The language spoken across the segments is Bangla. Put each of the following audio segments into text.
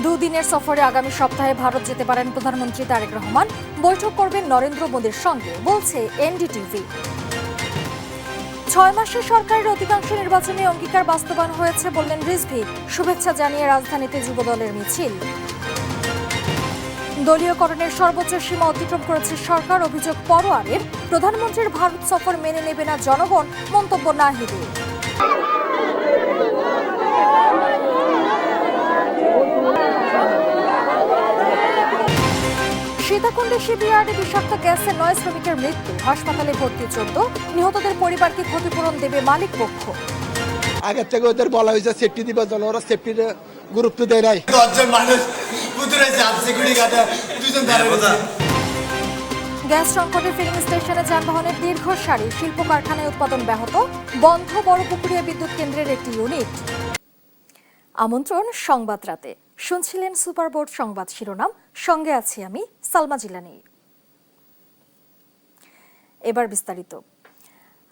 দুদিনের সফরে আগামী সপ্তাহে ভারত যেতে পারেন প্রধানমন্ত্রী তারেক রহমান। বৈঠক করবেন নরেন্দ্র মোদীর সঙ্গে, বলছে এনডিটিভি। 6 মাসে সরকারের অধিকাংশ নির্বাচনী অঙ্গীকার বাস্তবায়ন হয়েছে বললেন রিজভী। শুভেচ্ছা জানিয়ে রাজধানীতে যুবদলের মিছিল। দলীয়করণের সর্বোচ্চ সীমা অতিক্রম করেছে সরকার, অভিযোগ পরোয়ারের। প্রধানমন্ত্রীর ভারত সফর মেনে নেবে না জনগণ, মন্তব্য নাহিদের। সীতাকুণ্ডে শিবইয়ার্ডে বিষাক্ত গ্যাসে 9 শ্রমিকের মৃত্যু, হাসপাতালে ভর্তি 14। নিহতদের পরিবারকে ক্ষতিপূরণ দেবে মালিক পক্ষ। আগের থেকে ওদের বলা হয়েছে সেফটি দিবার জন্য, ওরা সেফটির গুরুত্ব দেয় নাই। গ্যাস সংকটে ফিলিং স্টেশনে যানবাহনের দীর্ঘ সারি, শিল্প কারখানায় উৎপাদন ব্যাহত, বন্ধ বড়পুকুরিয়া বিদ্যুৎ কেন্দ্রের একটি ইউনিট। আমন্ত্রণ সংবাদ রাতে, শুনছিলেন সুপারবোর্ড সংবাদ শিরোনাম, সঙ্গে আছি আমি সালমা জিলানি। এবার বিস্তারিত।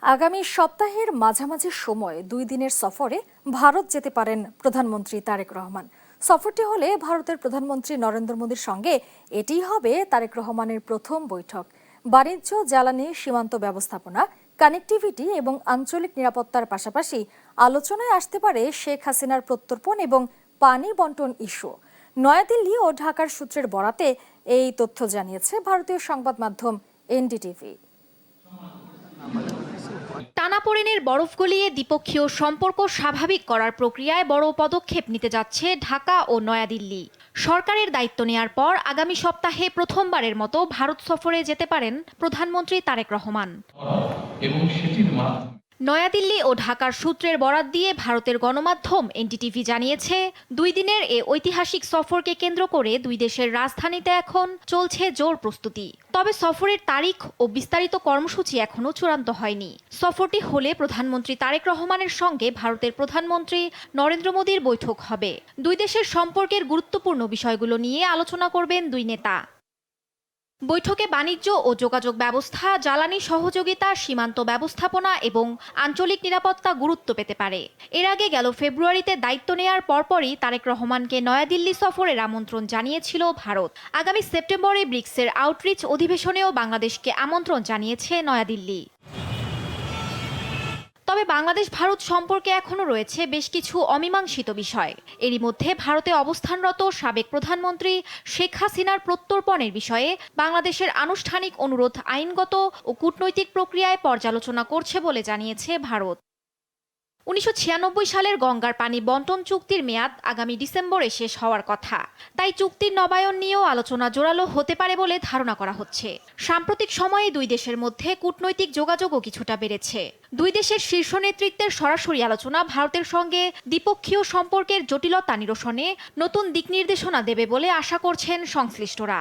আগামী সপ্তাহের মাঝামাঝি সময়ে 2 দিনের সফরে ভারত যেতে পারেন প্রধানমন্ত্রী তারেক রহমান। সফরটি হলে ভারতের প্রধানমন্ত্রী নরেন্দ্র মোদীর সঙ্গে এটিই হবে তারেক রহমানের প্রথম বৈঠক। বাণিজ্য, জ্বালানি, সীমান্ত ব্যবস্থাপনা, কানেক্টিভিটি এবং আঞ্চলিক নিরাপত্তার পাশাপাশি আলোচনায় আসতে পারে শেখ হাসিনার প্রত্যর্পণ এবং পানি বন্টন ইস্যু। নয়াদিল্লি ও ঢাকার সূত্রের বরাতে এই তথ্য জানিয়েছে ভারতীয় সংবাদ মাধ্যম এনডিটিভি। টানাপোড়েনের বরফ গলিয়ে দ্বিপক্ষীয় সম্পর্ক স্বাভাবিক করার প্রক্রিয়ায় বড় পদক্ষেপ নিতে যাচ্ছে ঢাকা ও নয়াদিল্লি। সরকারের দায়িত্ব নেয়ার পর আগামী সপ্তাহে প্রথমবারের মতো ভারত সফরে যেতে পারেন প্রধানমন্ত্রী তারেক রহমান। নয়াদিল্লি ও ঢাকার সূত্রের বরাত দিয়ে ভারতের গণমাধ্যম এনডিটিভি জানিয়েছে, 2 দিনের এ ঐতিহাসিক সফরকে কেন্দ্র করে দুই দেশের রাজধানীতে এখন চলছে জোর প্রস্তুতি। তবে সফরের তারিখ ও বিস্তারিত কর্মসূচি এখনো চূড়ান্ত হয়নি। সফরটি হলে প্রধানমন্ত্রী তারেক রহমানের সঙ্গে ভারতের প্রধানমন্ত্রী নরেন্দ্র মোদীর বৈঠক হবে। দুই দেশের সম্পর্কের গুরুত্বপূর্ণ বিষয়গুলো নিয়ে আলোচনা করবেন দুই নেতা। বৈঠকে বাণিজ্য ও যোগাযোগ ব্যবস্থা, জ্বালানি সহযোগিতা, সীমান্ত ব্যবস্থাপনা এবং আঞ্চলিক নিরাপত্তা গুরুত্ব পেতে পারে। এর আগে গেল ফেব্রুয়ারিতে দায়িত্ব নেয়ার পরপরই তারেক রহমানকে নয়াদিল্লি সফরের আমন্ত্রণ জানিয়েছিল ভারত। আগামী সেপ্টেম্বরে ব্রিক্সের আউটরিচ অধিবেশনেও বাংলাদেশকে আমন্ত্রণ জানিয়েছে নয়াদিল্লি। তবে বাংলাদেশ ভারত সম্পর্কে এখনো রয়েছে বেশ কিছু অমীমাংসিত বিষয়। এরই মধ্যে ভারতে অবস্থানরত সাবেক প্রধানমন্ত্রী শেখ হাসিনার প্রত্যর্পণের বিষয়ে বাংলাদেশের আনুষ্ঠানিক অনুরোধ আইনগত ও কূটনৈতিক প্রক্রিয়ায় পর্যালোচনা করছে বলে জানিয়েছে ভারত। 1996 সালের গঙ্গার পানি বন্টন চুক্তির মেয়াদ আগামী ডিসেম্বরে শেষ হওয়ার কথা। তাই চুক্তির নবায়ন নিয়েও আলোচনা জোরালো হতে পারে বলে ধারণা করা হচ্ছে। সাম্প্রতিক সময়ে দুই দেশের মধ্যে কূটনৈতিক যোগাযোগও কিছুটা বেড়েছে। দুই দেশের শীর্ষ নেতৃত্বের সরাসরি আলোচনা ভারতের সঙ্গে দ্বিপক্ষীয় সম্পর্কের জটিলতা নিরসনে নতুন দিক নির্দেশনা দেবে বলে আশা করছেন সংশ্লিষ্টরা।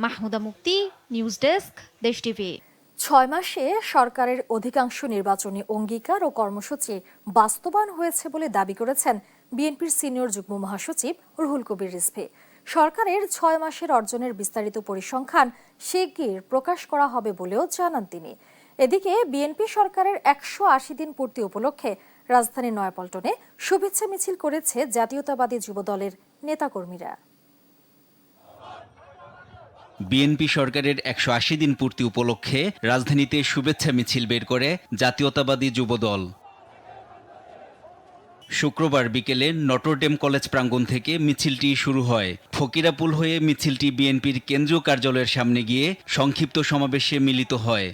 মাহমুদা মুক্তি, নিউজ ডেস্ক, দেশ টিভি। 6 মাসে সরকারের অধিকাংশ নির্বাচনী অঙ্গীকার ও কর্মসূচি বাস্তবায়ন হয়েছে বলে দাবি করেছেন বিএনপির সিনিয়র যুগ্ম মহাসচিব রুহুল কবির রিজভী। সরকারের 6 মাসের অর্জনের বিস্তারিত পরিসংখ্যান শিগগির প্রকাশ করা হবে বলেও জানান তিনি। এদিকে বিএনপি সরকারের 180 দিন পূর্তি উপলক্ষে রাজধানীর নয়াপল্টনে শুভেচ্ছা মিছিল করেছে জাতীয়তাবাদী যুবদলের নেতাকর্মীরা। বিএনপি সরকারের 180 দিন পূর্তি উপলক্ষে রাজধানীতে শুভেচ্ছা মিছিল বের করে জাতীয়তাবাদী যুবদল। শুক্রবার বিকেলে নটরডেম কলেজ প্রাঙ্গণ থেকে মিছিলটি শুরু হয়। ফকিরাপুল হয়ে মিছিলটি বিএনপির কেন্দ্রীয় কার্যালয়ের সামনে গিয়ে সংক্ষিপ্ত সমাবেশে মিলিত হয়।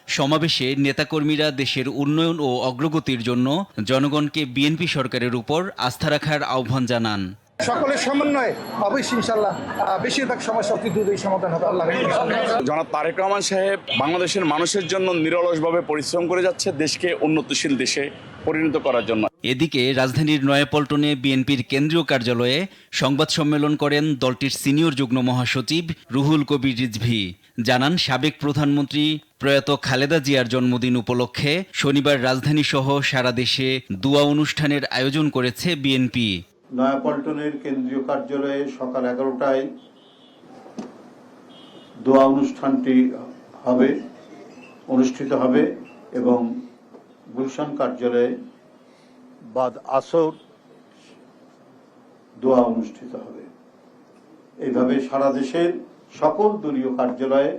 সমাবেশে নেতাকর্মীরা দেশের উন্নয়ন ও অগ্রগতির জন্য জনগণকে বিএনপি সরকারের উপর আস্থা রাখার আহ্বান জানান। সকলের সমন্বয়ে অবশ্যই ইনশাআল্লাহ বেশিরভাগ সমস্যা অতি দ্রুতই সমাধান হবে আল্লাহ। জনাব তারেক রহমান সাহেব বাংলাদেশের মানুষের জন্য নিরলসভাবে পরিশ্রম করে যাচ্ছে দেশকে উন্নতশীল দেশে পরিণত করার জন্য। এদিকে রাজধানীর নয়াপল্টনে বিএনপির কেন্দ্রীয় কার্যালয়ে সংবাদ সম্মেলন করেন দলটির সিনিয়র যুগ্ম মহাসচিব রুহুল কবির রিজভী। জানান, সাবেক প্রধানমন্ত্রী প্রয়াত খালেদা জিয়ার জন্মদিন উপলক্ষে শনিবার রাজধানী সহ সারা দেশে দোয়া অনুষ্ঠানের আয়োজন করেছে বিএনপি। নয়াপল্টনের কেন্দ্রীয় কার্যালয়ে সকাল 11টায় দোয়া অনুষ্ঠানটি অনুষ্ঠিত হবে এবং গুলশান কার্যালয়ে বাদ আসর দোয়া অনুষ্ঠিত হবে। এইভাবে সারা দেশের সকল দলীয় কার্যালয়ে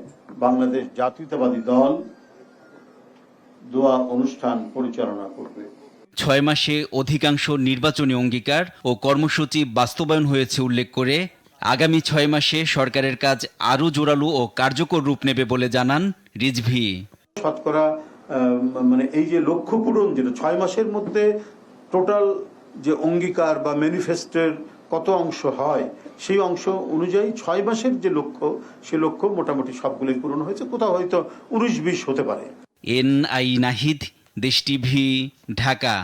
বাংলাদেশ জাতীয়তাবাদী দল দোয়া অনুষ্ঠান পরিচালনা করবে। 6 মাসে অধিকাংশ নির্বাচনী অঙ্গীকার ও কর্মসূচি বাস্তবায়ন হয়েছে উল্লেখ করে আগামী 6 মাসে সরকারের কাজ আরও জোরালো ও কার্যকর রূপ নেবে বলে জানান রিজভী। শতকরা এই যে লক্ষ্য পূরণ, যেটা 6 মাসের মধ্যে টোটাল যে অঙ্গীকার বা ম্যানিফেস্টোর কত অংশ হয়, সেই অংশ অনুযায়ী 6 মাসের যে লক্ষ্য, সে লক্ষ্য মোটামুটি সবগুলোই পূরণ হয়েছে, কোথাও হয়তো 19-20 হতে পারে। এনআই নাহিদ, দেশ টিভি, ঢাকা।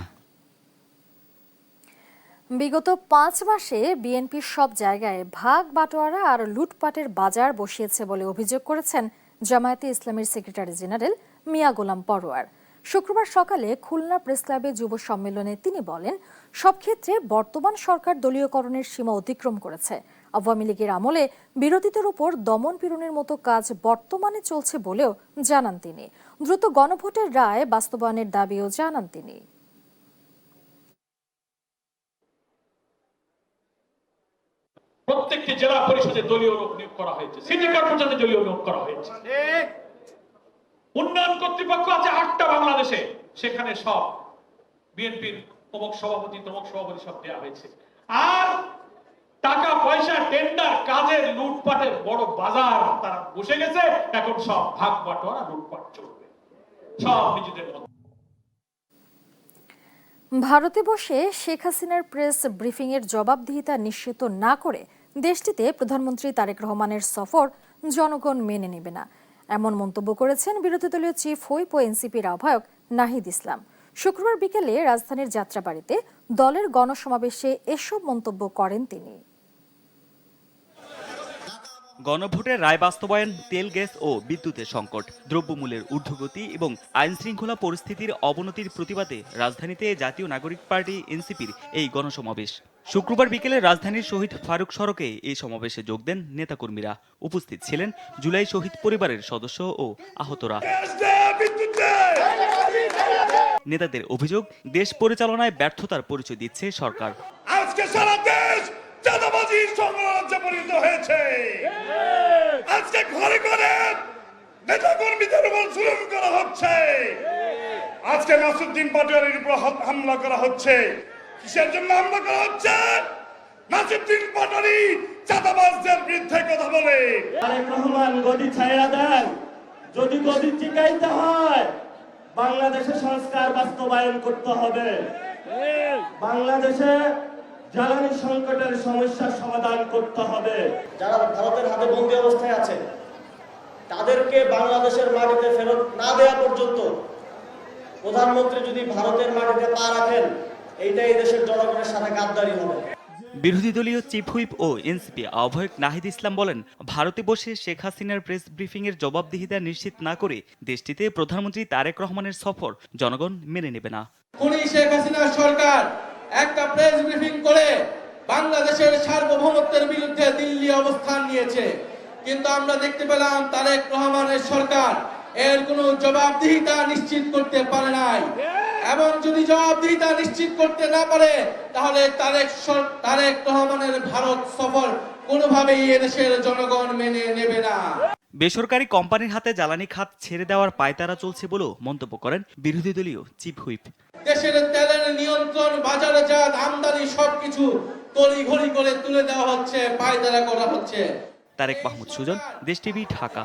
বিগত 5 মাসে বিএনপি সব জায়গায় ভাগ বাটোয়ারা আর লুটপাটের বাজার বসিয়েছে বলে অভিযোগ করেছেন জামায়াতে ইসলামীর সেক্রেটারি জেনারেল মিয়া গোলাম পরোয়ার। শুক্রবার সকালে খুলনা প্রেস ক্লাবে যুব সম্মেলনে তিনি বলেন, সব ক্ষেত্রে বর্তমান সরকার দলীয়করণের সীমা অতিক্রম করেছে। আওয়ামী লীগের আমলে বিরোধীদের উপর দমন পীড়নের মতো কাজ বর্তমানে চলছে বলেও জানান তিনি। দ্রুত গণভোটের রায় বাস্তবায়নের দাবিও জানান তিনি। প্রত্যেকটি জেলা পরিষদে দলীয় লোক নিয়োগ করা হয়েছে, সিটি কর্পোরেশনে দলীয় নিয়োগ করা হয়েছে। উন্নয়ন কর্তৃপক্ষ আছে 8টা বাংলাদেশে, সেখানে সব বিএনপির অমুক সভাপতি তমুক সভাপতি সব দেওয়া হয়েছে। আর টাকা পয়সা টেন্ডার কাজের লুটপাটের বড় বাজার তারা বসে গেছে। এখন সব ভাগ বাটোয়ারা লুটপাট চলবে, সব নিজেদের মতো। ভারতে বসে শেখ হাসিনার প্রেস ব্রিফিংয়ের জবাবদিহিতা নিশ্চিত না করে দেশটিতে প্রধানমন্ত্রী তারেক রহমানের সফর জনগণ মেনে নেবে না, এমন মন্তব্য করেছেন বিরোধী দলীয় চিফ হুইপ ও এনসিপির আহ্বায়ক নাহিদ ইসলাম। শুক্রবার বিকেলে রাজধানীর যাত্রাবাড়িতে দলের গণসমাবেশে এসব মন্তব্য করেন তিনি। গণভোটের রায় বাস্তবায়ন, তেল, গ্যাস ও বিদ্যুতের সংকট, দ্রব্যমূল্যের ঊর্ধ্বগতি এবং আইনশৃঙ্খলা পরিস্থিতির অবনতির প্রতিবাদে রাজধানীতে জাতীয় নাগরিক পার্টি এনসিপির এই গণসমাবেশ। শুক্রবার বিকেলে রাজধানীর শহীদ ফারুক সড়কে এই সমাবেশে যোগ দেন নেতাকর্মীরা। উপস্থিত ছিলেন জুলাই শহীদ পরিবারের সদস্য ও আহতরা। নেতাদের অভিযোগ, দেশ পরিচালনায় ব্যর্থতার পরিচয় দিচ্ছে সরকার। আজকে সারা দেশ চাঁদাবাজির সংগ্রামে পরিণত হয়েছে। আজকে ঘরে ঘরে নেতাকর্মীদের উপর জুলুম করা হচ্ছে। আজকে নাসিরউদ্দিন পাটোয়ারির উপর হামলা করা হচ্ছে। কিসের জন্য হামলা করা হচ্ছে? নাসিরউদ্দিন পাটোয়ারি চাঁদাবাজদের বিরুদ্ধে কথা বলে। তারেক রহমান গদি ছাইড়া দেন। যদি গদি টিকাইতে হয় বাংলাদেশে সংস্কার বাস্তবায়ন করতে হবে। বাংলাদেশে জ্বালানি সংকটের সমস্যার সমাধান করতে হবে। যারা ভারতের হাতে বন্দী অবস্থায় আছে তাদেরকে বাংলাদেশের মাটিতে ফেরত না দেওয়া পর্যন্ত প্রধানমন্ত্রী যদি ভারতের মাটিতে পা রাখেন, এইটাই দেশের জনগণের সাথে গাদ্দারি হবে। বিরোধী দলীয় চিফ হুইপ ও এনসিপি আহ্বায়ক নাহিদ ইসলাম বলেন, ভারতে বসে শেখ হাসিনার প্রেস ব্রিফিংয়ের জবাবদিহিতা নিশ্চিত না করে দেশটিতে প্রধানমন্ত্রী তারেক রহমানের সফর জনগণ মেনে নেবে না। খুনি শেখ হাসিনার সরকার একটা প্রেস ব্রিফিং করে বাংলাদেশের সার্বভৌমত্বের বিরুদ্ধে দিল্লি অবস্থান নিয়েছে, কিন্তু আমরা দেখতে পেলাম তারেক রহমানের সরকার এর কোনো জবাবদিহিতা নিশ্চিত করতে পারে নাই। এবং যদি জবাবদিহিতা নিশ্চিত করতে না পারে তাহলে তারেক রহমানের ভারত সফর কোনোভাবেই এদেশের জনগণ মেনে নেবে না। বেসরকারি কোম্পানির হাতে জ্বালানি খাত ছেড়ে দেওয়ার পায়তারা চলছে বলেও মন্তব্য করেন বিরোধী দলীয় চিফ হুইপ। দেশের তেলের নিয়ন্ত্রণ, বাজারজাত, আমদানি সবকিছু তড়িঘড়ি করে তুলে দেওয়া হচ্ছে, পায়তারা করা হচ্ছে। তারেক মাহমুদ সুজন, দেশ টিভি, ঢাকা।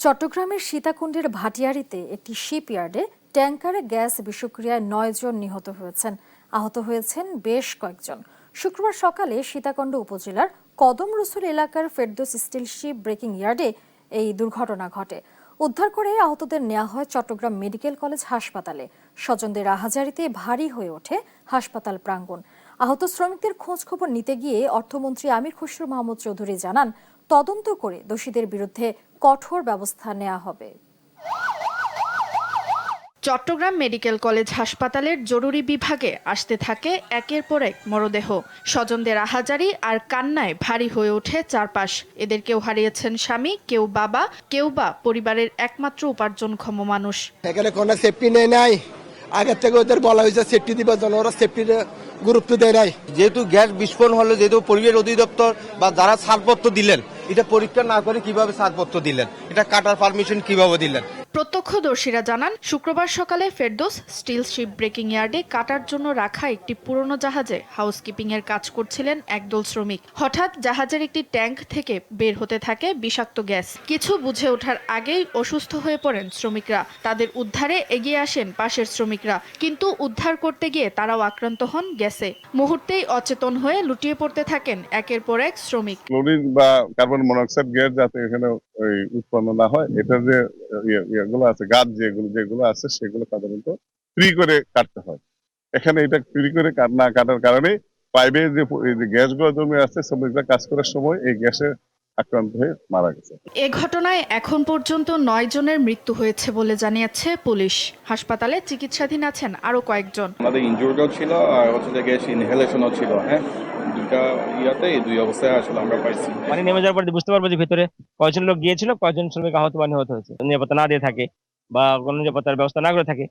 চট্টগ্রামের সীতাকুণ্ডের ভাটিয়ারীতে একটি শিপইয়ার্ডে ট্যাঙ্কারে গ্যাস বিষক্রিয়ায় 9 জন নিহত হয়েছেন। আহত হয়েছেন বেশ কয়েকজন। শুক্রবার সকালে সীতাকুণ্ড উপজেলার কদম রসুল এলাকার ফেরদৌস স্টিল শিপ ব্রেকিং ইয়ার্ডে এই দুর্ঘটনা ঘটে। উদ্ধার করে আহতদের নেওয়া হয় চট্টগ্রাম মেডিকেল কলেজ হাসপাতালে। স্বজনদের আহাজারিতে ভারী হয়ে ওঠে হাসপাতাল প্রাঙ্গণ। আহত শ্রমিকদের খোঁজ খবর নিতে গিয়ে অর্থমন্ত্রী আমির খসরু মাহমুদ চৌধুরী জানান, তদন্ত করে দোষীদের বিরুদ্ধে কঠোর ব্যবস্থা নেওয়া হবে। চট্টগ্রাম মেডিকেল কলেজ হাসপাতালের জরুরি বিভাগে আসতে থাকে একের পর এক মরদেহ। স্বজনদের আহাজারি আর কান্নায় ভারী হয়ে ওঠে চারপাশ। এদের কেউ হারিয়েছেন স্বামী, কেউ বাবা, কেউ বা পরিবারের একমাত্র উপার্জনক্ষম মানুষ। এখানে কোনো সেফটি নেই নাই। আগের থেকে ওদের বলা হয়েছে সেফটি দিবার জন্য, ওরা সেফটির গুরুত্ব দেয় নাই। যেহেতু গ্যাস বিস্ফোরণ হলো, যেহেতু পরিবেশ অধিদপ্তর বা যারা ছাড়পত্র দিলেন এটা পরীক্ষা না করে কিভাবে ছাড়পত্র দিলেন, এটা কাটার পারমিশন কিভাবে দিলেন? প্রত্যক্ষদর্শীরা জানান শুক্রবার সকালে ফেরদৌস স্টিল শিপ ব্রেকিং ইয়ার্ডে কাটার জন্য রাখা একটি পুরনো জাহাজে হাউসকিপিং এর কাজ করছিলেন একদল শ্রমিক। হঠাৎ জাহাজের একটি ট্যাঙ্ক থেকে বের হতে থাকে বিষাক্ত গ্যাস। কিছু বুঝে ওঠার আগেই অসুস্থ হয়ে পড়েন শ্রমিকরা। তাদের উদ্ধারে এগিয়ে আসেন পাশের শ্রমিকরা, কিন্তু উদ্ধার করতে গিয়ে তারাও আক্রান্ত হন গ্যাসে। মুহূর্তেই অচেতন হয়ে লুটিয়ে পড়তে থাকেন একের পর এক শ্রমিক। ক্লোরিন বা কার্বন মনোক্সাইড গ্যাস যাতে এখানে উৎপন্ন না হয়, এটা যে ইয়েগুলো আছে, গাছ যেগুলো আছে সেগুলো সাধারণত ফ্রি করে কাটতে হয়। এখানে এটা ফ্রি করে না কাটার কারণে পাইপে যে গ্যাসগুলো জমে আছে, শ্রমিকরা কাজ করার সময় এই গ্যাসে আক্রান্ত হয়ে মারা গেছে। এ ঘটনায় এখন পর্যন্ত 9 জনের মৃত্যু হয়েছে বলে জানিয়েছে পুলিশ। হাসপাতালে চিকিৎসাধীন আছেন আরো কয়েকজন। আমাদের ইনজুরিও ছিল আর হচ্ছে যে গ্যাস ইনহেলেশনও ছিল। হ্যাঁ, দুটা ইয়াতে এই দুই অবস্থায় আসলে আমরা পাইছি। পানি নেমে যাওয়ার পরে বুঝতে পারবো যে ভিতরে কয়েকজন লোক গিয়েছিল, কয়েকজন শ্রমিক আহত হয়েছে। নিরাপত্তা না দিয়ে থাকে বা কোনো নিরাপত্তার ব্যবস্থা না করে থাকে,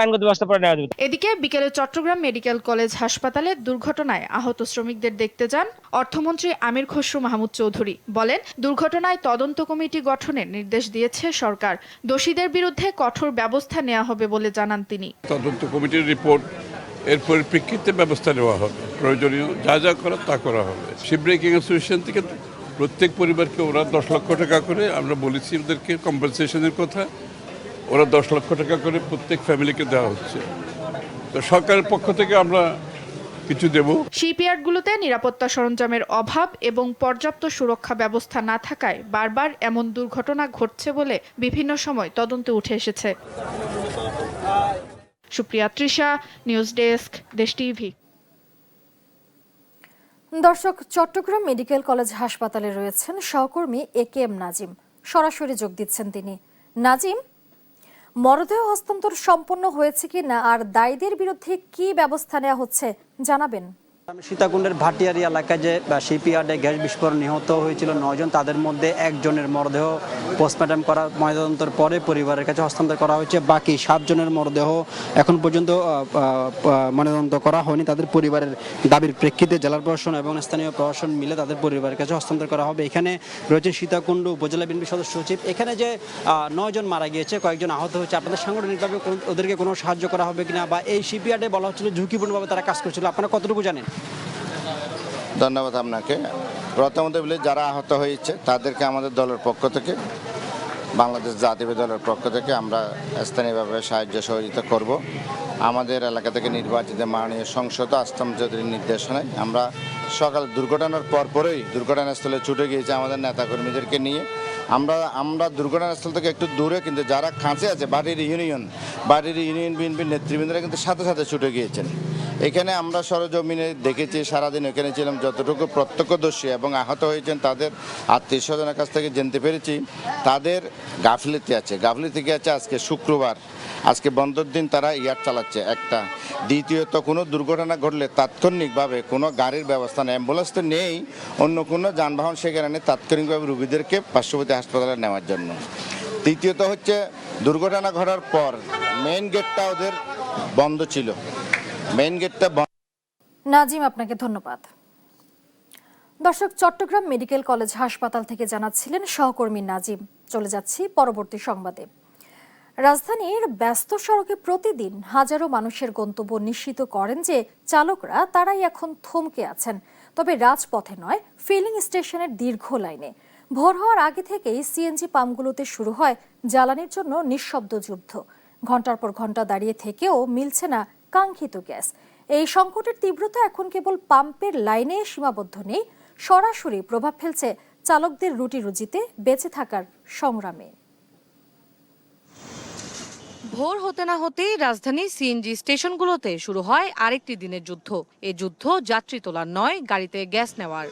আইনগত ব্যবস্থা পরে নেওয়া যাবে। এদিকে বিকেলে চট্টগ্রাম মেডিকেল কলেজ হাসপাতালে দুর্ঘটনায় আহত শ্রমিকদের দেখতে যান অর্থমন্ত্রী আমির খসরু মাহমুদ চৌধুরী। বলেন, দুর্ঘটনায় তদন্ত কমিটি গঠনের নির্দেশ দিয়েছে সরকার। দোষীদের বিরুদ্ধে কঠোর ব্যবস্থা নেওয়া হবে বলে জানান তিনি। তদন্ত কমিটির রিপোর্ট এর পরিপ্রেক্ষিতে ব্যবস্থা নেওয়া হবে, প্রয়োজনীয় যা যা করার তা করা হবে। শিপ ব্রেকিং অ্যাসোসিয়েশন থেকে প্রত্যেক পরিবারকে ওরা 10 লক্ষ টাকা করে, আমরা বলেছি ওদেরকে কম্পেনসেশনের কথা, ওরা 10 লক্ষ টাকা করে প্রত্যেক ফ্যামিলিকে দেওয়া হচ্ছে। তো সরকারের পক্ষ থেকে আমরা কিছু দেব। শিপইয়ার্ডগুলোতে নিরাপত্তা সরঞ্জামের অভাব এবং পর্যাপ্ত সুরক্ষা ব্যবস্থা না থাকায় বারবার এমন দুর্ঘটনা ঘটছে বলে বিভিন্ন সময় তদন্তে উঠে এসেছে। সুপ্রিয়া তৃষা, নিউজ ডেস্ক, দেশ টিভি। দর্শক, চট্টগ্রাম মেডিকেল কলেজ হাসপাতালে রয়েছেন সহকর্মী AKM নাজিম। সরাসরি যোগ দিচ্ছেন তিনি। নাজিম, মরদেহ হস্তান্তর সম্পন্ন হয়েছে কি না আর দায়ীদের বিরুদ্ধে কি ব্যবস্থা নেওয়া হচ্ছে জানাবেন। সীতাকুণ্ডের ভাটিয়ারি এলাকায় যে শিপইয়ার্ডে গ্যাস বিস্ফোরণ নিহত হয়েছিল 9 জন, তাদের মধ্যে একজনের মরদেহ পোস্টমর্টম করা ময়নাতদন্তের পরে পরিবারের কাছে হস্তান্তর করা হয়েছে। বাকি 7 জনের মরদেহ এখন পর্যন্ত ময়নাতদন্ত করা হয়নি। তাদের পরিবারের দাবির প্রেক্ষিতে জেলা প্রশাসন এবং স্থানীয় প্রশাসন মিলে তাদের পরিবারের কাছে হস্তান্তর করা হবে। এখানে রয়েছে সীতাকুণ্ড উপজেলা বিএনপি সদস্য সচিব। এখানে যে 9 জন মারা গিয়েছে, কয়েকজন আহত হয়েছে, আপনাদের সাংগঠনিকভাবে ওদেরকে কোনো সাহায্য করা হবে কিনা, বা এই শিপইয়ার্ডে বলা হচ্ছিল ঝুঁকিপূর্ণভাবে তারা কাজ করছিল, আপনারা কতটুকু জানেন? ধন্যবাদ আপনাকে। প্রথমত বলে যারা আহত হয়েছে তাদেরকে আমাদের দলের পক্ষ থেকে, বাংলাদেশ জাতীয় দলের পক্ষ থেকে আমরা স্থানীয়ভাবে সাহায্য সহযোগিতা করব। আমাদের এলাকা থেকে নির্বাচিত মাননীয় সংসদ আস্তম চৌধুরীর নির্দেশনায় আমরা সকাল দুর্ঘটনার পরপরই দুর্ঘটনাস্থলে ছুটে গিয়েছি আমাদের নেতাকর্মীদেরকে নিয়ে। আমরা দুর্ঘটনাস্থল থেকে একটু দূরে, কিন্তু যারা কাছে আছে বাড়ির ইউনিয়ন বিএনপির নেতৃবৃন্দরা কিন্তু সাথে সাথে ছুটে গিয়েছেন। এখানে আমরা সরজমিনে দেখেছি, সারাদিন এখানে ছিলাম, যতটুকু প্রত্যক্ষদর্শী এবং আহত হয়েছেন তাদের আত্মীয় স্বজনের কাছ থেকে জানতে পেরেছি তাদের গাফিলতি আছে। আজকে শুক্রবার, আজকে বন্ধের দিন তারা ইয়ার্ড চালাচ্ছে একটা। দ্বিতীয়ত, কোনো দুর্ঘটনা ঘটলে তাৎক্ষণিকভাবে কোনো গাড়ির ব্যবস্থা নেই, অ্যাম্বুলেন্স তো নেই, অন্য কোনো যানবাহন সেখানে নেই তাৎক্ষণিকভাবে রোগীদেরকে পার্শ্ববর্তী হাসপাতালে নেওয়ার জন্য। তৃতীয়ত হচ্ছে, দুর্ঘটনা ঘটার পর মেইন গেটটা ওদের বন্ধ ছিল, মেইন গেটটা বন্ধ। নাজিম, আপনাকে ধন্যবাদ। দর্শক, চট্টগ্রাম মেডিকেল কলেজ হাসপাতাল থেকে জানাচ্ছিলেন সহকর্মী নাজিম। চলে যাচ্ছি পরবর্তী সংবাদে। রাজধানীর ব্যস্ত সড়কে প্রতিদিন হাজারো মানুষের গন্তব্য নিশ্চিত করেন যে চালকরা তারাই এখন থমকে আছেন, তবে রাজপথে নয়, ফিলিং স্টেশনের দীর্ঘ লাইনে। ভোর হওয়ার আগে থেকেই সিএনজি পাম্পগুলোতে শুরু হয় জ্বালানির জন্য নিঃশব্দ যুদ্ধ। ঘন্টার পর ঘন্টা দাঁড়িয়ে থেকেও মিলছে না কাঙ্ক্ষিত গ্যাস। এই সংকটের তীব্রতা এখন কেবল পাম্পের লাইনে সীমাবদ্ধ নেই, সরাসরি প্রভাব ফেলছে চালকদের রুটি রুজিতে বেঁচে থাকার সংগ্রামে। ভোর হতে না হতেই রাজধানীর সিএনজি স্টেশনগুলোতে শুরু হয় আরেকটি দিনের যুদ্ধ। এই যুদ্ধ যাত্রী তোলার নয়, গাড়িতে গ্যাস নেওয়ার।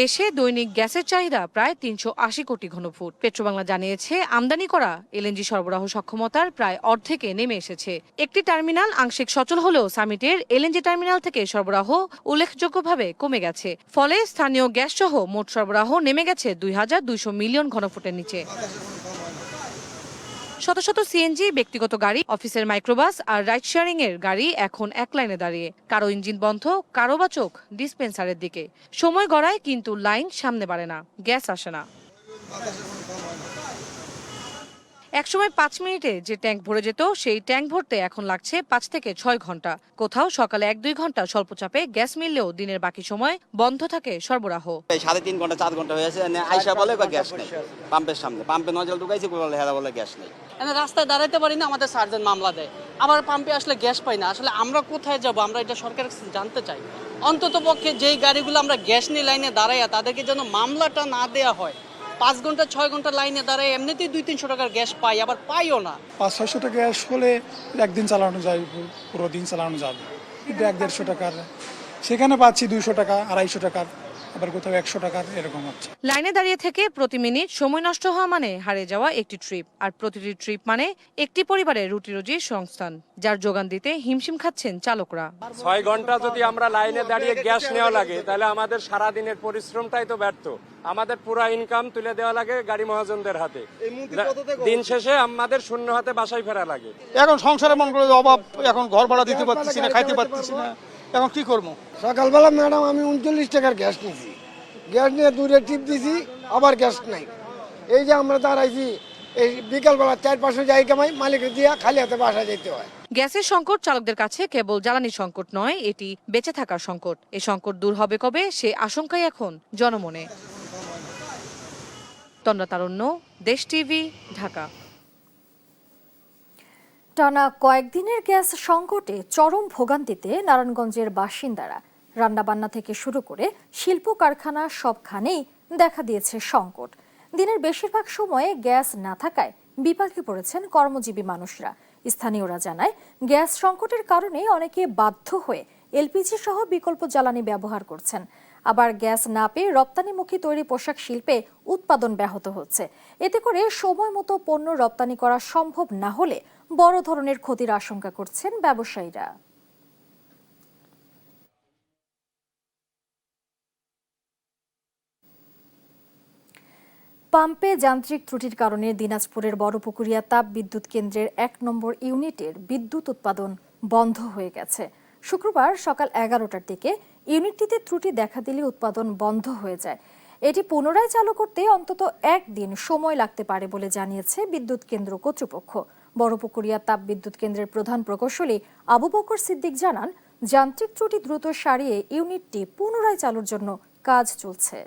দেশে দৈনিক গ্যাসের চাহিদা প্রায় 380 কোটি ঘনফুট। পেট্রোবাংলা জানিয়েছে, আমদানি করা এলএনজি সরবরাহ সক্ষমতার প্রায় অর্ধেকে নেমে এসেছে। একটি টার্মিনাল আংশিক সচল হলেও সামিটের এলএনজি টার্মিনাল থেকে সরবরাহ উল্লেখযোগ্যভাবে কমে গেছে। ফলে স্থানীয় গ্যাস সহ মোট সরবরাহ নেমে গেছে 2200 মিলিয়ন ঘনফুটের নিচে। শত শত সিএনজি, ব্যক্তিগত গাড়ি, অফিসের মাইক্রোবাস আর রাইড শেয়ারিং এর গাড়ি এখন এক লাইনে দাঁড়িয়ে, কারো ইঞ্জিন বন্ধ, কারো বা চোখ ডিসপেন্সারের দিকে। সময় গড়ায় কিন্তু লাইন সামনে বাড়ে না, গ্যাস আসে না। একসময় 5 মিনিটে যে ট্যাঙ্ক ভরে যেত, সেই ট্যাঙ্ক ভরতে এখন লাগছে 5 থেকে 6 ঘন্টা। কোথাও সকালে 1-2 ঘন্টা স্বল্প চাপে গ্যাস মিললেও দিনের বাকি সময় বন্ধ থাকে সরবরাহ। 3.5 ঘন্টা 4 ঘন্টা হয়েছে, আইসা বলে গ্যাস নেই, পাম্পের সামনে পাম্পে নজল ঢুকাইছি, বলে হেরা বলে গ্যাস নেই। রাস্তায় দাঁড়াইতে পারি না, আমাদের সার্জেন্ট মামলা দেয়, আবার পাম্পে আসলে গ্যাস পাই না। আসলে আমরা কোথায় যাব? আমরা এটা সরকারের কাছে জানতে চাই। অন্তত পক্ষে যেই গাড়িগুলো আমরা গ্যাস নিয়ে লাইনে দাঁড়াইয়া, তাদেরকে যেন মামলাটা না দেয়া হয়। 5 ঘন্টা 6 ঘন্টা লাইনে দাঁড়ায় এমনিতেই 200-300 টাকার গ্যাস পাই, আবার পাইও না। 500-600 টাকা গ্যাস হলে একদিন চালানো যায়, পুরো দিন চালানো যাবে। কিন্তু 100-150 টাকার সেখানে পাচ্ছি 200 টাকা, 250 টাকার, আবার কোথাও 100 টাকার, এরকম হচ্ছে। লাইনে দাঁড়িয়ে থেকে প্রতি মিনিট সময় নষ্ট হওয়া মানে হারিয়ে যাওয়া একটি ট্রিপ, আর প্রতিটি ট্রিপ মানে একটি পরিবারের রুটি রুজির সংস্থান, যার যোগান দিতে হিমশিম খাচ্ছেন চালকরা। 6 ঘন্টা যদি আমরা লাইনে দাঁড়িয়ে গ্যাস নেওয়া লাগে, তাহলে আমাদের সারা দিনের পরিশ্রমটাই তো ব্যর্থ। আমাদের পুরো ইনকাম তুলে দেওয়া লাগে গাড়ি মহাজনদের হাতে, দিন শেষে আমাদের শূন্য হাতে বাসায় ফেরা লাগে। এখন সংসারে মন করে অভাব, এখন ঘর ভাড়া দিতে পারতেছি না, খাইতে পারতেছি না, এখন কি করবো? সকালবেলা ম্যাডাম আমি 39 টাকার গ্যাস নিয়েছি, গ্যাস নিয়ে দূরে টিপ দিছি, আবার গ্যাস নাই। এই যে আমরা দাঁড়াইছি, এই বিকালবেলা 4-500 যাই কামাই, মালিক দিয়া খালি হাতে বাসা যেতে হয়। গ্যাসের সংকট চালকদের কাছে কেবল জ্বালানি সংকট নয়, এটি বেঁচে থাকার সংকট। এই সংকট দূর হবে কবে, সে আশঙ্কাই এখন জনমনে। তন্দ্রা তারণ্য, দেশ টিভি, ঢাকা। টানা কয়েকদিনের গ্যাস সংকটে চরম ভোগান্তিতে নারায়ণগঞ্জের বাসিন্দারা। রান্নাবান্না থেকে শুরু করে শিল্প কারখানা সবখানেই দেখা দিয়েছে সংকট। দিনের বেশিরভাগ সময়ে গ্যাস না থাকায় বিপাকে পড়েছেন কর্মজীবী মানুষরা। স্থানীয়রা জানায়, গ্যাস সংকটের কারণে অনেকে বাধ্য হয়ে এলপিজি সহ বিকল্প জ্বালানি ব্যবহার করছেন। আবার গ্যাস না পেয়ে রপ্তানিমুখী তৈরি পোশাক শিল্পে উৎপাদন ব্যাহত হচ্ছে। এতে করে সময় মতো পণ্য রপ্তানি করা সম্ভব না হলে বড় ধরনের ক্ষতির আশঙ্কা করছেন ব্যবসায়ীরা। পাম্পে যান্ত্রিক ত্রুটির কারণে দিনাজপুরের বড়পুকুরিয়া তাপ বিদ্যুৎ কেন্দ্রের 1 নম্বর ইউনিটের বিদ্যুৎ উৎপাদন বন্ধ হয়ে গেছে। শুক্রবার সকাল 11টার দিকে ইউনিটটিতে ত্রুটি দেখা দিলে উৎপাদন বন্ধ হয়ে যায়। এটি পুনরায় চালু করতে অন্তত 1 দিন সময় লাগতে পারে বলে জানিয়েছে বিদ্যুৎ কেন্দ্র কর্তৃপক্ষ। বড়পুকুরিয়া তাপ বিদ্যুৎ কেন্দ্রের প্রধান প্রকৌশলী আবু বকর সিদ্দিক জানান, যান্ত্রিক ত্রুটি দ্রুত সারিয়ে ইউনিটটি পুনরায় চালুর জন্য কাজ চলছে।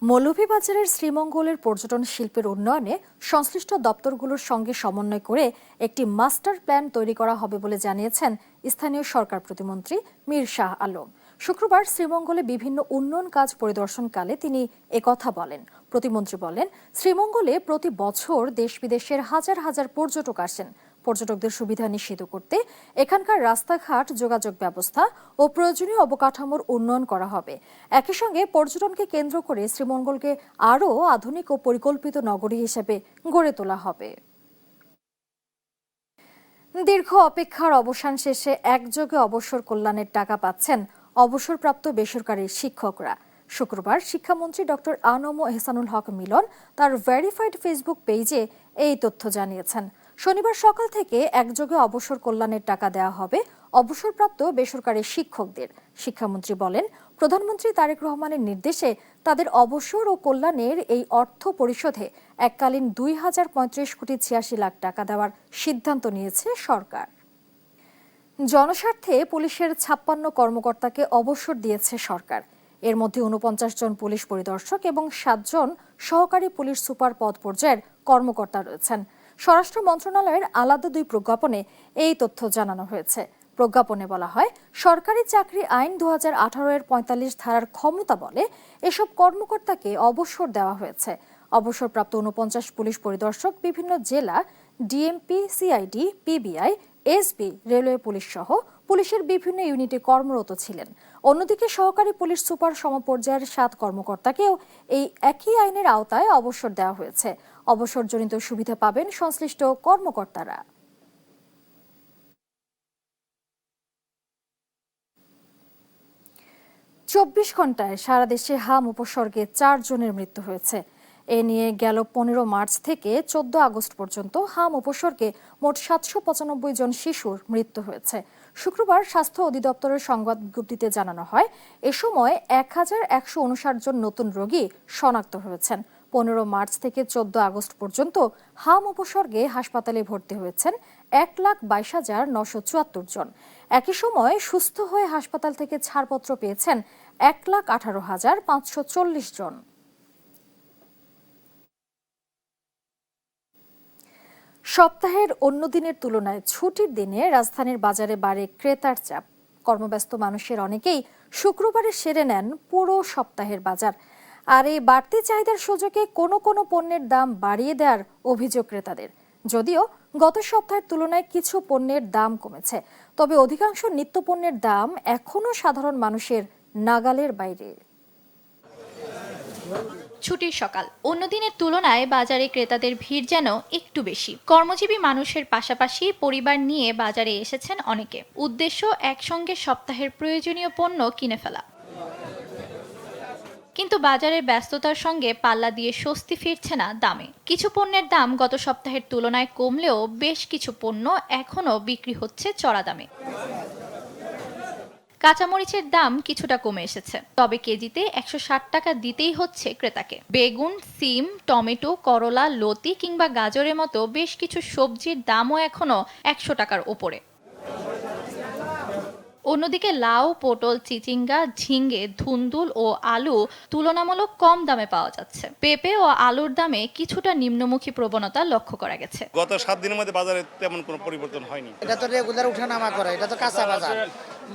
মৌলভীবাজারের শ্রীমঙ্গলের পর্যটন শিল্পের উন্নয়নে সংশ্লিষ্ট দপ্তরগুলোর সঙ্গে সমন্বয় করে একটি মাস্টার প্ল্যান তৈরি করা হবে বলে জানিয়েছেন স্থানীয় সরকার প্রতিমন্ত্রী মীর শাহ আলম। শুক্রবার শ্রীমঙ্গলে বিভিন্ন উন্নয়ন কাজ পরিদর্শনকালে তিনি একথা বলেন। প্রতিমন্ত্রী বলেন, শ্রীমঙ্গলে প্রতি বছর দেশ বিদেশের হাজার হাজার পর্যটক আসেন। পর্যটকদের সুবিধা নিশ্চিত করতে এখানকার রাস্তাঘাট, যোগাযোগ ব্যবস্থা ও প্রয়োজনীয় অবকাঠামোর উন্নয়ন করা হবে। একই সঙ্গে পর্যটনকে কেন্দ্র করে শ্রীমঙ্গলকে আরও আধুনিক ও পরিকল্পিত নগরী হিসেবে গড়ে তোলা হবে। দীর্ঘ অপেক্ষার অবসান শেষে একযোগে অবসর কল্যাণের টাকা পাচ্ছেন অবসরপ্রাপ্ত বেসরকারি শিক্ষকরা। শুক্রবার শিক্ষামন্ত্রী ডক্টর আনম এহসানুল হক মিলন তার ভেরিফাইড ফেসবুক পেজে এই তথ্য জানিয়েছেন। শনিবার সকাল থেকে একযোগে অবসর কল্যাণের টাকা দেওয়া হবে অবসরপ্রাপ্ত বেসরকারি শিক্ষকদের। শিক্ষামন্ত্রী বলেন, প্রধানমন্ত্রী তারেক রহমানের নির্দেশে তাদের অবসর ও কল্যাণের এই অর্থ পরিশোধে এককালীন 2035 কোটি 86 লাখ টাকা দেওয়ার সিদ্ধান্ত নিয়েছে সরকার। জনস্বার্থে পুলিশের 56 কর্মকর্তাকে অবসর দিয়েছে সরকার। এর মধ্যে 49 জন পুলিশ পরিদর্শক এবং 7 জন সহকারী পুলিশ সুপার পদ পর্যায়ের কর্মকর্তা রয়েছেন। স্বরাষ্ট্র মন্ত্রণালয়ের আলাদা 2 প্রজ্ঞাপনে এই তথ্য জানানো হয়েছে। প্রজ্ঞাপনে বলা হয়, সরকারি চাকরি আইন 2018 এর 45 ধারার ক্ষমতা বলে এসব কর্মকর্তাকে অবসর দেওয়া হয়েছে। অবসরপ্রাপ্ত 49 পুলিশ পরিদর্শক বিভিন্ন জেলা, DMP, CID, PBI, SB, railway police সহ পুলিশের বিভিন্ন ইউনিটে কর্মরত ছিলেন। অন্যদিকে সহকারী পুলিশ সুপার সমপর্যায়ের 7 কর্মকর্তাকেও এই একই আইনের আওতায় অবসর দেওয়া হয়েছে। অবসরজনিত সুবিধা পাবেন সংশ্লিষ্ট কর্মকর্তারা। 24 ঘন্টায় সারা দেশে হাম উপসর্গে 4 জনের মৃত্যু হয়েছে। এ নিয়ে গেল 15 মার্চ থেকে 14 আগস্ট পর্যন্ত হাম উপসর্গে মোট 795 জন শিশুর মৃত্যু হয়েছে। শুক্রবার স্বাস্থ্য অধিদপ্তরের সংবাদ বিজ্ঞপ্তিতে জানানো হয়, এ সময় 1159 জন নতুন রোগী শনাক্ত হয়েছেন। 15 মার্চ থেকে 14 আগস্ট পর্যন্ত হাম উপসর্গে হাসপাতালে ভর্তি হয়েছেন 1,22,974 জন। একই সময় সুস্থ হয়ে হাসপাতাল থেকে ছাড়পত্র পেয়েছেন 1,18,540 জন। সপ্তাহের অন্য দিনের তুলনায় ছুটির দিনে রাজধানীর বাজারে বাড়ে ক্রেতার চাপ। কর্মব্যস্ত মানুষের অনেকেই শুক্রবারে সেরে নেন পুরো সপ্তাহের বাজার। আর এই বাড়তি চাহিদার সুযোগে কোনো কোনো পণ্যের দাম বাড়িয়ে দেওয়ার অভিযোগ ক্রেতাদের। যদিও গত সপ্তাহের তুলনায় কিছু পণ্যের দাম কমেছে, তবে অধিকাংশ নিত্যপণ্যের দাম এখনো সাধারণ মানুষের নাগালের বাইরে। ছুটির সকাল, অন্য দিনের তুলনায় বাজারে ক্রেতাদের ভিড় যেন একটু বেশি। কর্মজীবী মানুষের পাশাপাশি পরিবার নিয়ে বাজারে এসেছেন অনেকে। উদ্দেশ্য একসঙ্গে সপ্তাহের প্রয়োজনীয় পণ্য কিনে ফেলা। কিন্তু বাজারের ব্যস্ততার সঙ্গে পাল্লা দিয়ে স্বস্তি ফিরছে না দামে। কিছু পণ্যের দাম গত সপ্তাহের তুলনায় কমলেও বেশ কিছু পণ্য এখনও বিক্রি হচ্ছে চড়া দামে। কাঁচামরিচের দাম কিছুটা কমে এসেছে, তবে কেজিতে 160 টাকা দিতেই হচ্ছে ক্রেতাকে। বেগুন, সিম, টমেটো, করলা, লতি কিংবা গাজরের মতো বেশ কিছু সবজির দামও এখনো 100 টাকার ওপরে। অন্যদিকে লাউ, পটল, চিচিঙ্গা, ঝিঙ্গে, ধুন্দুল ও আলু তুলনামূলক কম দামে পাওয়া যাচ্ছে। পেঁপে ও আলুর দামে কিছুটা নিম্নমুখী প্রবণতা লক্ষ্য করা গেছে। গত 7 দিনের মধ্যে বাজারে তেমন কোনো পরিবর্তন হয়নি। এটা তো রেগুলার উঠানামা করে, এটা তো কাঁচা বাজার।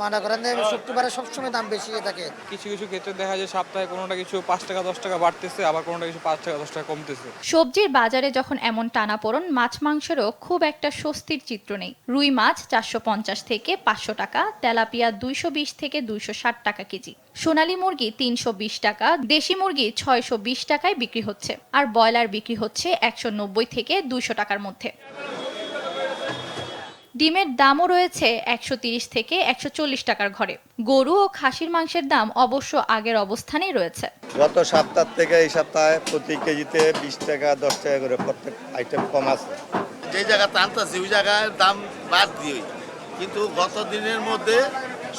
মনে করেন শুক্রবারে সবসময় দাম বেশি থাকে। কিছু কিছু ক্ষেত্রে দেখা যায় সপ্তাহে কোনোটা কিছু 5 টাকা 10 টাকা বাড়তেছে, আবার কোনোটা কিছু 5 টাকা 10 টাকা কমতেছে। সবজির বাজারে যখন এমন টানাপোড়েন, মাছ মাংসেরও খুব একটা স্বস্তির চিত্র নেই। রুই মাছ 450 থেকে 500 টাকা, তেলাপিয়া 220 থেকে 260 টাকা কেজি, সোনালী মুরগি 320 টাকা, দেশি মুরগি 620 টাকায় বিক্রি হচ্ছে, আর ব্রয়লার বিক্রি হচ্ছে 190 থেকে 200 টাকার মধ্যে। ডিমের দামও রয়েছে 130 থেকে 140 টাকার ঘরে। গরু ও খাসির মাংসের দাম অবশ্য আগের অবস্থানেই রয়েছে। গত সপ্তাহ থেকে এই সপ্তাহে প্রতি কেজিতে 20 টাকা 10 টাকা করে প্রত্যেক আইটেম কম আছে। যে জায়গাতে আনতেছি ওই জায়গায় দাম বাদ দিয়ে, কিন্তু গত দিনের মধ্যে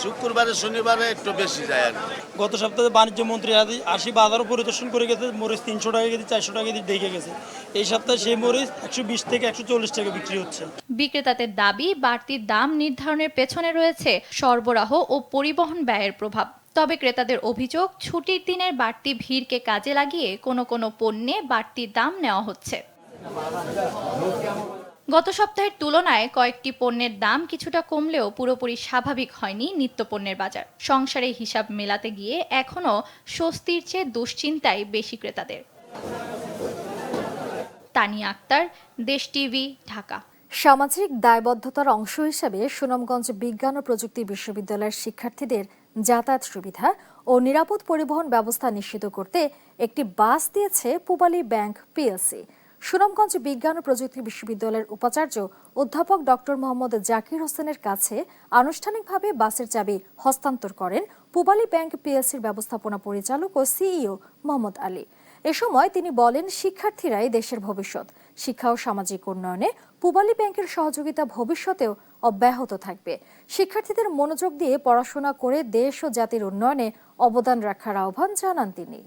শুক্রবারে শনিবারে একটু বেশি যায় আর গত সপ্তাহে বাণিজ্য মন্ত্রী আসি বাজারও পরিদর্শন করে গেছে, মরিচ 300 টাকা কেজি 400 টাকা কেজি দেখে গেছে। এই সপ্তাহে সেই মরিচ 120 থেকে 140 টাকা বিক্রি হচ্ছে। বিক্রেতাদের দাবি, বাড়তি দাম নির্ধারণের পেছনে রয়েছে সরবরাহ ও পরিবহন ব্যয়ের প্রভাব। তবে ক্রেতাদের অভিযোগ, ছুটির দিনের বাড়তি ভিড়কে কাজে লাগিয়ে কোনো কোনো পণ্যে বাড়তি দাম নেওয়া হচ্ছে। গত সপ্তাহের তুলনায় কয়েকটি পণ্যের দাম কিছুটা কমলেও পুরোপুরি স্বাভাবিক হয়নি নিত্যপণ্যের বাজার। সংসারে হিসাব মেলাতে গিয়ে এখনও স্বস্তির চেয়ে দুশ্চিন্তায় বেশি ক্রেতাদের। তানিয়া আক্তার, দেশ টিভি, ঢাকা। সামাজিক দায়বদ্ধতার অংশ হিসেবে সুনামগঞ্জ বিজ্ঞান ও প্রযুক্তি বিশ্ববিদ্যালয়ের শিক্ষার্থীদের যাতায়াত সুবিধা ও নিরাপদ পরিবহন ব্যবস্থা নিশ্চিত করতে একটি বাস দিয়েছে পূবালী ব্যাংক পিএলসি। সুনামগঞ্জ বিজ্ঞান ও প্রযুক্তি বিশ্ববিদ্যালয়ের উপাচার্য অধ্যাপক ডক্টর মোহাম্মদ জাকির হোসেনের কাছে আনুষ্ঠানিকভাবে বাসের চাবি হস্তান্তর করেন পূবালী ব্যাংক পিএলসির ব্যবস্থাপনা পরিচালক ও সিইও মোহাম্মদ আলী। এ সময় তিনি বলেন, শিক্ষার্থীরাই দেশের ভবিষ্যৎ। শিক্ষা ও সামাজিক উন্নয়নে পূবালী ব্যাংকের সহযোগিতা ভবিষ্যতেও অব্যাহত থাকবে। শিক্ষার্থীদের মনোযোগ দিয়ে পড়াশোনা করে দেশ ও জাতির উন্নয়নে অবদান রাখার আহ্বান জানান তিনি।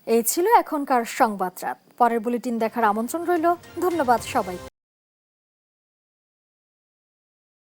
এই ছিল এখনকার সংবাদ রাত। পরের বুলেটিন দেখার আমন্ত্রণ রইল। ধন্যবাদ সবাইকে।